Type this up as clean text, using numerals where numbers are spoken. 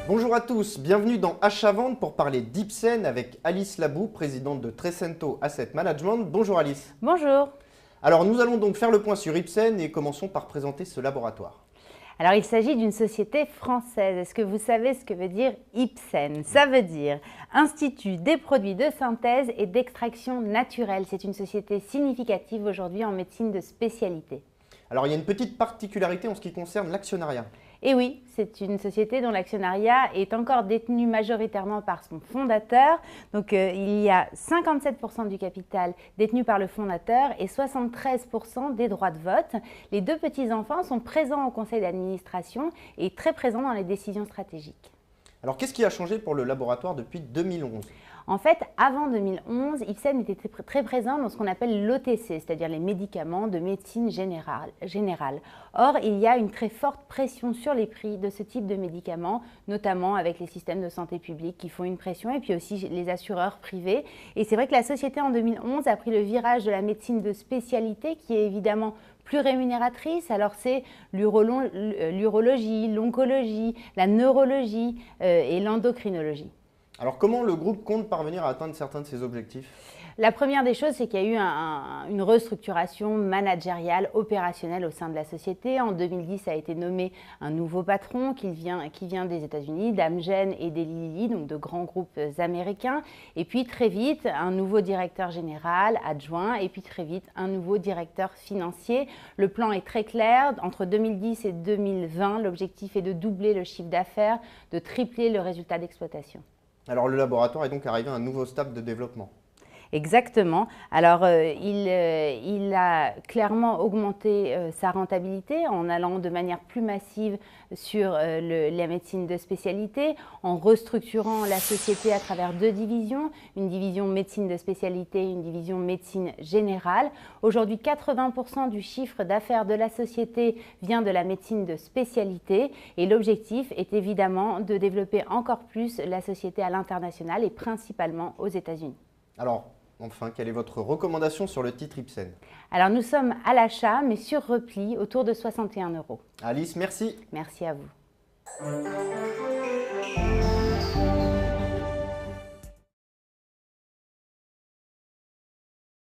Bonjour à tous, bienvenue dans Achat-Vente pour parler d'Ipsen avec Alice Labou, présidente de Trecento Asset Management. Bonjour Alice. Bonjour. Alors nous allons donc faire le point sur Ipsen et commençons par présenter ce laboratoire. Alors il s'agit d'une société française. Est-ce que vous savez ce que veut dire Ipsen? Ça veut dire Institut des produits de synthèse et d'extraction naturelle. C'est une société significative aujourd'hui en médecine de spécialité. Alors il y a une petite particularité en ce qui concerne l'actionnariat. Et oui, c'est une société dont l'actionnariat est encore détenu majoritairement par son fondateur. Donc il y a 57% du capital détenu par le fondateur et 73% des droits de vote. Les deux petits-enfants sont présents au conseil d'administration et très présents dans les décisions stratégiques. Alors qu'est-ce qui a changé pour le laboratoire depuis 2011 ? En fait, avant 2011, Ipsen était très présent dans ce qu'on appelle l'OTC, c'est-à-dire les médicaments de médecine générale. Or, il y a une très forte pression sur les prix de ce type de médicaments, notamment avec les systèmes de santé publique qui font une pression et puis aussi les assureurs privés. Et c'est vrai que la société en 2011 a pris le virage de la médecine de spécialité qui est évidemment plus rémunératrice. Alors c'est l'urologie, l'oncologie, la neurologie et l'endocrinologie. Alors comment le groupe compte parvenir à atteindre certains de ses objectifs ? La première des choses, c'est qu'il y a eu une restructuration managériale, opérationnelle au sein de la société. En 2010 a été nommé un nouveau patron qui vient des États-Unis, d'Amgen et d'Eli Lilly, donc de grands groupes américains. Et puis très vite, un nouveau directeur général adjoint et puis très vite, un nouveau directeur financier. Le plan est très clair. Entre 2010 et 2020, l'objectif est de doubler le chiffre d'affaires, de tripler le résultat d'exploitation. Alors le laboratoire est donc arrivé à un nouveau stade de développement. Exactement. Alors, il a clairement augmenté sa rentabilité en allant de manière plus massive sur la médecine de spécialité, en restructurant la société à travers deux divisions, une division médecine de spécialité et une division médecine générale. Aujourd'hui, 80% du chiffre d'affaires de la société vient de la médecine de spécialité et l'objectif est évidemment de développer encore plus la société à l'international et principalement aux États-Unis. Alors, enfin, quelle est votre recommandation sur le titre Ipsen ? Alors nous sommes à l'achat, mais sur repli, autour de 61 €. Alice, merci. Merci à vous.